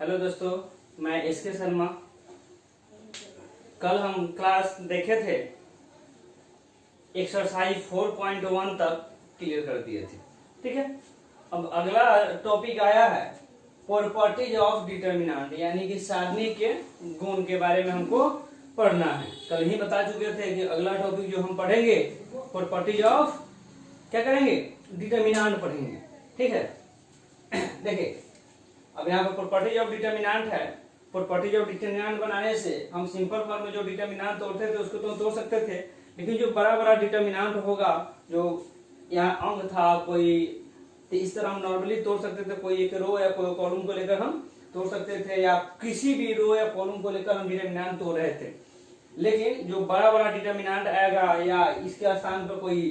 Hello दोस्तों, मैं SK Sharma. कल हम क्लास देखे थे, एक्सरसाइज 4.1 तक क्लियर कर दिए थे। ठीक है, अब अगला टॉपिक आया है प्रॉपर्टीज ऑफ डिटर्मिनेंट, यानी कि सारणी के गुण के बारे में हमको पढ़ना है। कल ही बता चुके थे कि अगला टॉपिक जो हम पढ़ेंगे प्रॉपर्टीज ऑफ क्या करेंगे, डिटर्मिनेंट पढ़ेंगे। ठीक है, देखिए अब यहाँ पर प्रॉपर्टीज ऑफ डिटर्मिनेंट है। प्रॉपर्टीज ऑफ डिटर्मिनेंट बनाने से हम सिंपल फॉर्म में जो डिटर्मिनेंट तोड़ते थे उसको तो तोड़ सकते थे, लेकिन जो बड़ा बड़ा डिटर्मिनेंट होगा, जो यहाँ अंक था कोई, तो इस तरह हम नॉर्मली तोड़ सकते थे। कोई एक रो या कोई कॉलम को लेकर हम तोड़ सकते थे, या किसी भी रो या कॉलम को लेकर हम डिटर्मिनेंट तोड़ रहे थे। लेकिन जो बड़ा बड़ा डिटर्मिनेंट आएगा या इसके स्थान पर कोई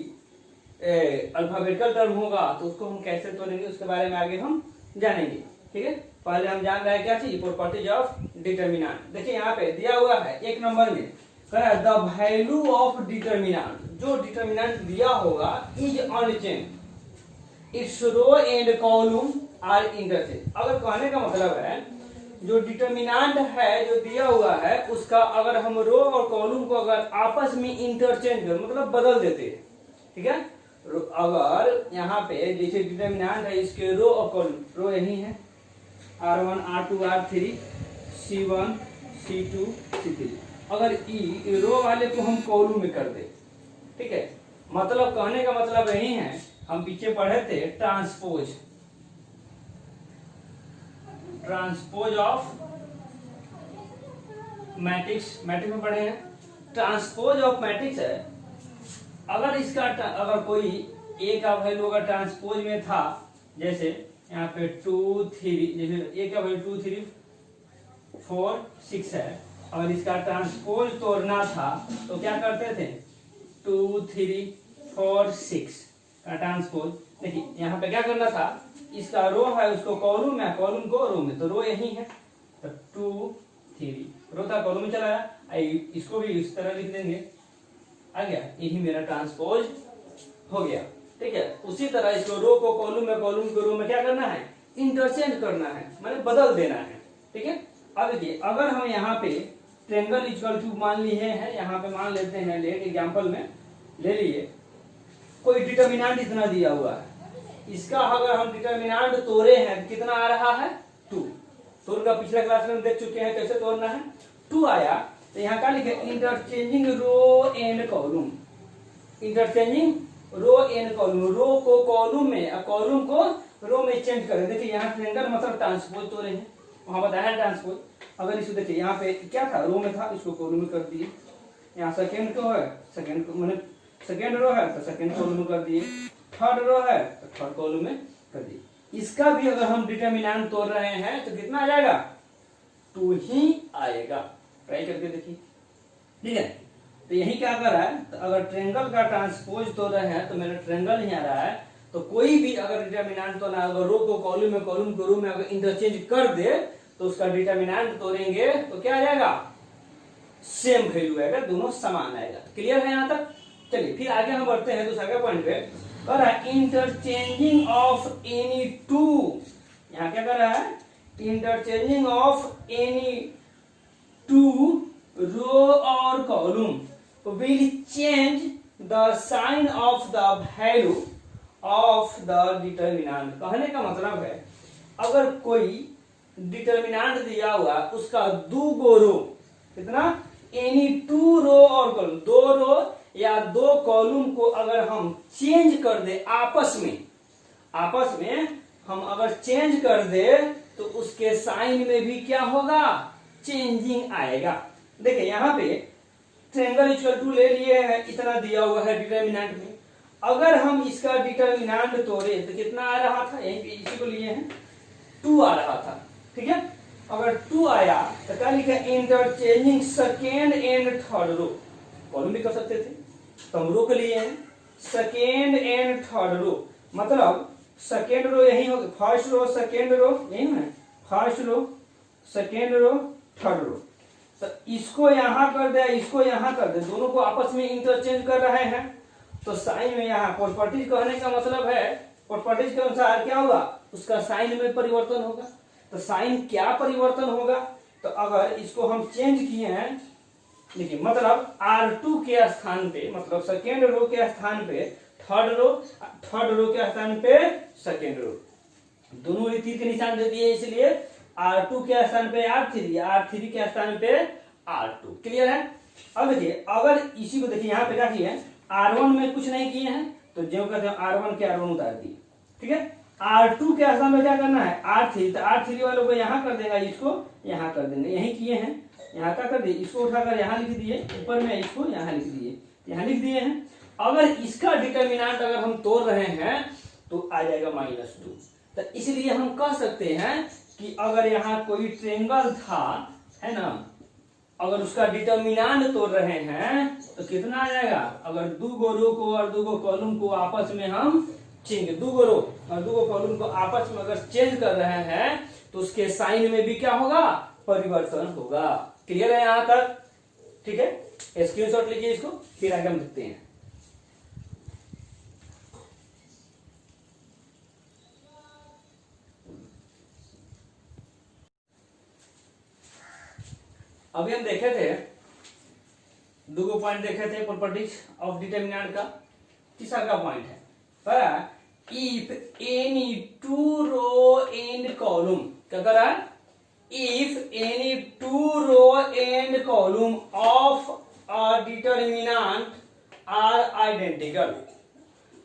अल्फाबेटिकल टर्म होगा तो उसको हम कैसे तोड़ेंगे, उसके बारे में आगे हम जानेंगे। ठीक है, पहले हम जान रहे हैं क्या चीज, प्रॉपर्टीज ऑफ डिटर्मिनेंट। देखिए यहाँ पे दिया हुआ है एक नंबर में, द वैल्यू ऑफ डिटर्मिनेंट। जो डिटर्मिनेंट दिया होगा is unchanged, its row and column are interchanged. अगर कहने का मतलब है जो डिटर्मिनेंट है जो दिया हुआ है उसका अगर हम रो और कॉलम को अगर आपस में इंटरचेंज कर मतलब बदल देते हैं, ठीक है। अगर यहाँ पे जैसे डिटर्मिनेंट है इसके रो और कॉलम, रो यही है R1 R2 R3 C1 C2 C3, अगर ई रो वाले को हम कॉलम में कर दे, ठीक है। मतलब कहने का मतलब यही है, हम पीछे पढ़े थे ट्रांसपोज ऑफ मैट्रिक्स में पढ़े हैं। ट्रांसपोज ऑफ मैट्रिक्स है, अगर इसका अगर कोई ए का वैल्यू अगर ट्रांसपोज में था, जैसे यहाँ पे 2 3, जैसे ए का वैल्यू 2 3 4 6 है, और इसका ट्रांसपोज तोड़ना था तो क्या करते थे, 2 3 4 6 का ट्रांसपोज। देखिए यहाँ पे क्या करना था, इसका रो है उसको कॉलम में, कॉलम को रो में, तो रो यही है, तो 2 3 रो था कॉलम में चला गया। इसको भी इस तरह लिख देंगे, आ गया, यही मेरा ट्रांसपोज हो गया। ठीक है, उसी तरह इसको रो को कॉलम में, कॉलम को रो में क्या करना है, इंटरचेंज करना है, माने बदल देना है। ठीक है, अब देखिए अगर हम यहाँ पे ट्रायंगल इक्वल टू मान लिए हैं, यहाँ पे मान लेते हैं, ले एग्जांपल में ले लिए, कोई डिटर्मिनेंट इतना दिया हुआ है, इसका अगर हम डिटर्मिनेंट तोड़े हैं कितना आ रहा है, 2। तोड़ का पिछले क्लास में हम देख चुके हैं कैसे तोड़ना है, 2 आया, तो यहाँ क्या लिखे, interchanging row and column, interchanging row and column, row को कॉलम में और कॉलम को रो में चेंज करें। देखिए यहाँ ट्रायंगल मतलब ट्रांसपोज तो रहे हैं, वहां बताया ट्रांसपोज। अगर इसको देखिए यहाँ पे क्या था, रो में था, इसको कॉलम में कर दिए। यहाँ सेकेंड को है, सेकेंड को मैंने सेकेंड रो है तो सेकेंड कॉलम में कर दिए, थर्ड रो है तो थर्ड कॉलम में कर दिए। इसका भी अगर हम डिटर्मिनेंट तोड़ रहे हैं तो कितना आ जाएगा, 2 ही आएगा। ट्राई करके देखिए, ठीक है। तो यही क्या कर रहा है, तो अगर ट्रायंगल का ट्रांसपोज तोड़ रहे हैं तो मेरा ट्रायंगल ही आ रहा है, तो कोई भी अगर डिटर्मिनेंट तो ना, अगर रो को कॉलम में, कॉलम को रो में अगर इंटरचेंज कर दे तो उसका डिटर्मिनेंट तोड़ेंगे तो क्या आ जाएगा, सेम वैल्यू आएगा, दोनों समान आएगा। क्लियर है यहाँ तक। चलिए फिर आगे हम बढ़ते हैं दूसरे पॉइंट पे, कर रहा है इंटरचेंजिंग ऑफ एनी टू। यहाँ क्या कर रहा है, इंटरचेंजिंग ऑफ एनी टू रो और column will change the sign of the value of the determinant। कहने का मतलब है अगर कोई डिटर्मिनेंट दिया हुआ उसका 2 गो रो, कितना, एनी 2 रो और कॉलम, 2 रो या 2 कॉलम को अगर हम चेंज कर दे आपस में हम अगर चेंज कर दे तो उसके साइन में भी क्या होगा, चेंजिंग आएगा। देखिए यहाँ पे ट्रायंगल इक्वल टू ले लिए हैं, इतना दिया हुआ है डिटर्मिनेंट में, अगर हम इसका डिटर्मिनेंट तोड़े तो कितना आ रहा था, यहीं पे इसी को लिए हैं, 2 आ रहा था। ठीक है, अगर 2 आया तो क्या लिखा, interchanging second and third row, column भी कर सकते थे, तो हम रो के लिए हैं, सेकेंड एंड थर्ड रो, मतलब सेकेंड रो यही होगा, फर्स्ट रो सेकेंड रो यही है, first row second row third row, तो इसको यहां कर दे, इसको यहां कर दे, दोनों को आपस में इंटरचेंज कर रहे हैं, तो साइन में यहाँ प्रॉपर्टीज कहने का मतलब है, प्रॉपर्टीज के अनुसार क्या होगा, उसका साइन में परिवर्तन होगा। तो साइन क्या परिवर्तन होगा? तो अगर इसको हम चेंज किए हैं, देखिए मतलब R2 के स्थान पे, मतलब सेकेंड रो के स्थान पे थर्ड रो के स्थान पे सेकेंड रो, दोनों तीर के निशान दे दिए, इसलिए R2 के स्थान पे R3, R3 के स्थान पे R2। क्लियर है? अब देखिए अगर इसी को देखिए यहाँ पे क्या किए हैं, R1 में कुछ नहीं किए हैं तो जो कहते हैं R1 के R1 उतार दिए। ठीक है, R2 के स्थान पे क्या करना है, R3, तो R3 वालों को यहाँ कर देगा, इसको यहाँ कर देंगे, यही किए हैं, यहाँ क्या कर दिए, इसको उठाकर यहाँ लिख दिए, ऊपर में इसको यहाँ लिख दिए, यहाँ लिख दिए हैं। अगर इसका डिटर्मिनेंट अगर हम तोड़ रहे हैं तो आ जाएगा -2। तो इसलिए हम कह सकते हैं कि अगर यहाँ कोई ट्रेंगल था, है ना, अगर उसका डिटर्मिनेंट तोड़ रहे हैं तो कितना आ जाएगा, अगर दो रो को और दो कॉलम को आपस में हम चेंज, दो रो और दो कॉलम को आपस में अगर चेंज कर रहे हैं तो उसके साइन में भी क्या होगा, परिवर्तन होगा। क्लियर है यहां तक? ठीक है, स्क्रीनशॉट लीजिए इसको, फिर आगे हम देखते हैं। अभी हम देखे थे दो पॉइंट देखे थे प्रॉपर्टीज ऑफ डिटर्मिनेंट का। तीसरा का पॉइंट है पर if any two row and column, क्या कर रहा है, if any two row and column of a determinant are identical,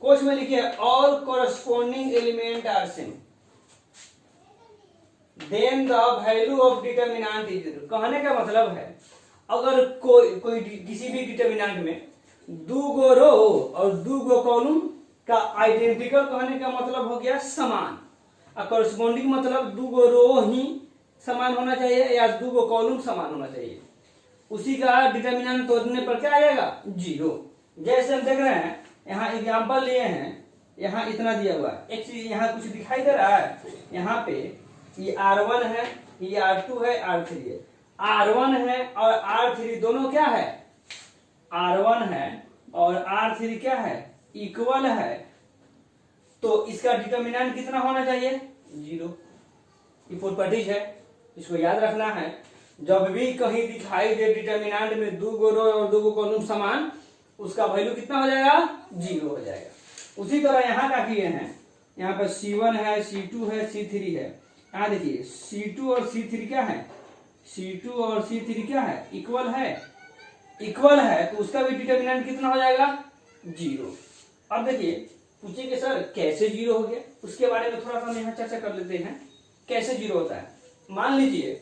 कोश में लिखिए all corresponding element are same, then the value of determinant is 0। कहने का मतलब है अगर कोई किसी भी डिटर्मिनेंट में दो रो और दो कॉलम का आइडेंटिकल, कहने का मतलब हो गया समान, और कोरस्पोंडिंग मतलब दो रो ही समान होना चाहिए या दो कॉलम समान होना चाहिए, उसी का डिटर्मिनेंट तोड़ने पर क्या आ जाएगा, 0। जैसे हम देख रहे हैं यहाँ एग्जांपल लिए हैं, यहाँ इतना दिया हुआ है, एक चीज यहाँ कुछ दिखाई दे रहा है, यहाँ पे ये R1 है, ये R2 है, R3 है, R1 है और R3 दोनों क्या है, R1 है और R3 क्या है, इक्वल है, तो इसका डिटर्मिनेंट कितना होना चाहिए, 0। ये प्रॉपर्टीज है, इसको याद रखना है। जब भी कहीं दिखाई दे डिटर्मिनेंट में दो रो और दो कॉलम समान, उसका वैल्यू कितना हो जाएगा, 0 हो जाएगा। उसी तरह यहाँ क्या किए हैं, यहाँ पर C1 है, C2 है, C3 है, यहाँ देखिए C2 और C3 क्या है, C2 और C3 क्या है, इक्वल है, इक्वल है, तो उसका भी डिटर्मिनेंट कितना हो जाएगा, 0। अब देखिए पूछिए कि सर कैसे 0 हो गया, उसके बारे में थोड़ा सा हम यहाँ चर्चा कर लेते हैं, कैसे 0 होता है। मान लीजिए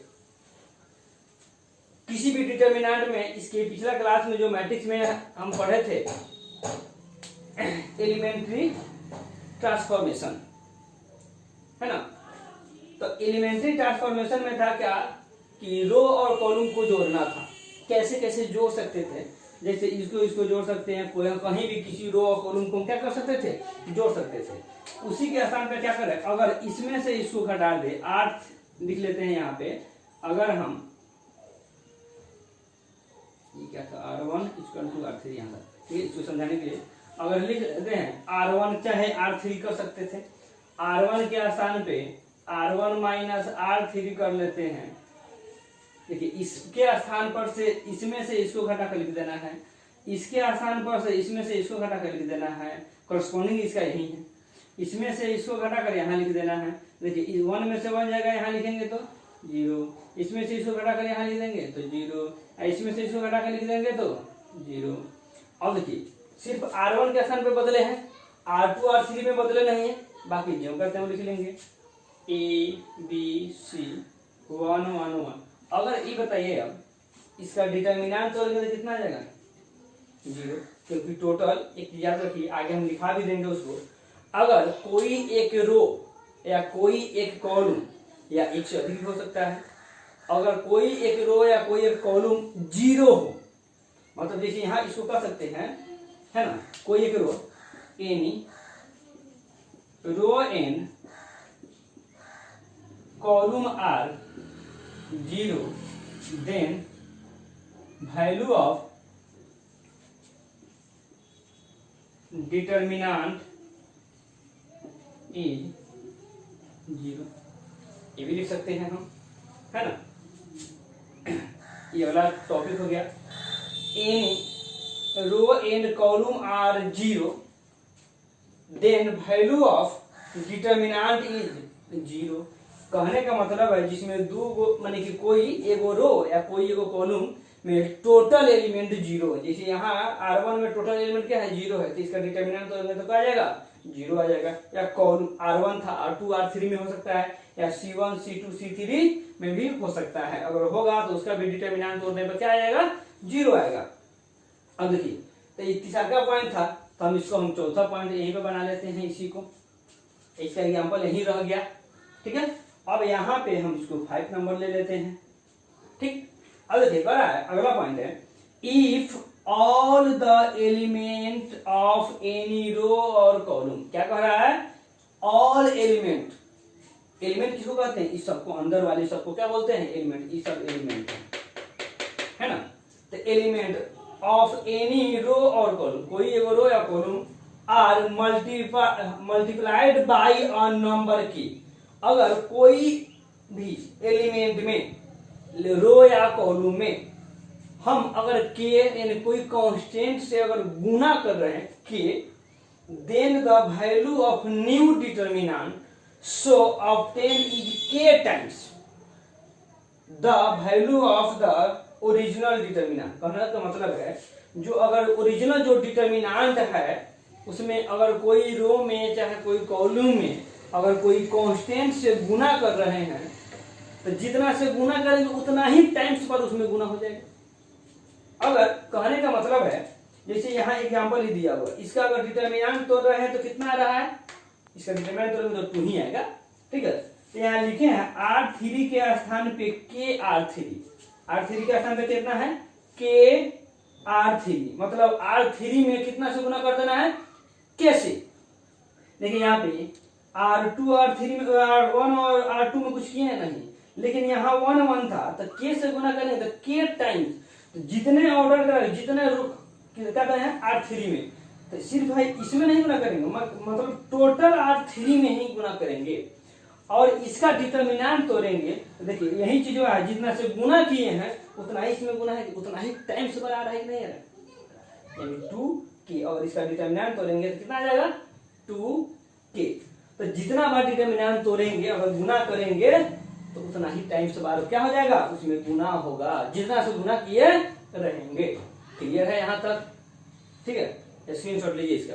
किसी भी डिटर्मिनेंट में, इसके पिछला क्लास में जो मैट्रिक्स में हम पढ़े थे एलिमेंट्री ट्रांसफॉर्मेशन, है ना, तो एलिमेंट्री ट्रांसफॉर्मेशन में था क्या कि रो और कॉलम को जोड़ना था। कैसे कैसे जोड़ सकते थे, जैसे इसको जोड़ सकते हैं, कोई कहीं भी किसी रो और कॉलम को क्या कर सकते थे, जोड़ सकते थे। उसी के स्थान पर क्या करें, अगर इसमें से इसको घटा दे, 8 लिख लेते हैं यहाँ पे, अगर हम ये क्या था R1 = R3 यहाँ था, ठीक है, इसको समझाने के लिए अगर लिख देते हैं R1 चाहे R3 कर सकते थे, R1 के स्थान पे R1 - R3 कर लेते हैं। देखिए इसके स्थान पर से इसमें से इसको घटा कर लिख देना है, इसके स्थान पर से इसमें से इसको घटा कर लिख देना है, कोरस्पोंडिंग इसका यही है, इसमें से इसको घटा कर यहाँ लिख देना है। देखिए 1 में से 1 जाएगा, यहाँ लिखेंगे तो 0, इसमें से इसको घटा कर यहाँ लिख देंगे तो 0, इसमें से इसको घटा कर लिख देंगे तो 0। अब देखिए सिर्फ R1 के स्थान पे बदले हैं, R2 R3 में बदले नहीं है, बाकी जो करते हैं वो लिख लेंगे ABC 1 1 1। अगर ये बताइए अब इसका डिटर्मिनेंट तोड़ेंगे तो कितना आ जाएगा, 0, क्योंकि टोटल, एक याद रखिए आगे हम लिखा भी देंगे उसको, अगर कोई एक रो या कोई एक कॉलम या एक से अधिक हो सकता है, अगर कोई एक रो या कोई एक कॉलम 0 हो, मतलब जैसे यहाँ इसको कह सकते हैं, है ना, कोई एक row any row and column are 0, then value of determinant is 0। ये भी लिख सकते हैं हम, है ना। ये वाला टॉपिक हो गया। In row and column are zero then value of determinant is zero. कहने का मतलब है जिसमें दो गो माने कि कोई एगो रो या कोई एगो कॉलम में टोटल एलिमेंट जीरो है। जैसे यहाँ R1 में टोटल एलिमेंट क्या है, जीरो है, तो इसका डिटर्मिनेंट तो क्या आ जाएगा, जीरो आ जाएगा। या कॉलम R1 था R2 R3 में हो सकता है, या C1 C2 C3 में भी हो सकता है। अगर होगा तो उसका भी डिटर्मिनेंट तोड़ने पर क्या आएगा, जीरो आएगा। अब देखिए, तो ये तीसरा पॉइंट था, तो हम इसको हम चौथा पॉइंट यहीं पे बना लेते हैं। इसी को, इसका एग्जाम्पल यहीं रह गया, ठीक है। अब यहाँ पे हम इसको 5 नंबर ले लेते हैं, ठीक। अब देखिए अगला पॉइंट है, if all the element of any row और कॉलम। क्या कह रहा है, ऑल एलिमेंट। एलिमेंट किसको कहते हैं, इस सबको, अंदर वाले सबको क्या बोलते हैं, एलिमेंट। ये सब एलिमेंट है ना। तो एलिमेंट ऑफ एनी रो और कॉलम, कोई एगो रो या column, are multiplied by a number की। अगर कोई भी एलिमेंट में, रो या कॉलम में हम अगर के यानी कोई कांस्टेंट से अगर गुना कर रहे हैं K, then the value of new determinant so obtain is K times the value of the original determinant. कहने का मतलब है जो अगर ओरिजिनल जो डिटर्मिनेंट है उसमें अगर कोई रो में चाहे कोई कॉलम में अगर कोई कांस्टेंट से गुना कर रहे हैं तो जितना से गुना करेंगे उतना ही टाइम्स पर उसमें गुना हो जाएगा। अगर कहने का मतलब है जैसे यहाँ एग्जांपल ही दिया हुआ, इसका अगर डिटर्मिनेंट तोड़ रहे हैं तो कितना आ रहा है, इसका डिटर्मिनेंट तोड़ेंगे तो 2 ही आएगा, ठीक है। तो यहाँ लिखे हैं R3 के स्थान पे के R3 के स्थान पे कितना है, के R3, मतलब R3 में कितना से गुना कर देना है, कैसे। देखिए यहाँ पे R2 R3 में R1 और R2 में कुछ किए हैं नहीं, लेकिन यहाँ 1 1 था तो के से गुना करेंगे तो के टाइम्स, तो जितने ऑर्डर करें जितने क्या कहते हैं R3 में, तो सिर्फ भाई इसमें नहीं गुना करेंगे, मतलब टोटल R3 में ही गुना करेंगे और इसका डिटर्मिनेंट तोड़ेंगे। तो देखिए यही चीज है, जितना से गुना किए हैं उतना ही इसमें गुना है, उतना ही टाइम्स पर आ रहा है कि नहीं आ रहा, यानी 2 के, और इसका डिटर्मिनेंट तोड़ेंगे तो कितना आ जाएगा, 2 के। तो जितना बार डिटर्मिनेंट तोड़ेंगे अगर गुना करेंगे तो उतना ही टाइम्स बार क्या हो जाएगा, उसमें गुना होगा, जितना से गुना किए रहेंगे। क्लियर है यहाँ तक, ठीक है। स्क्रीनशॉट लीजिए इसका।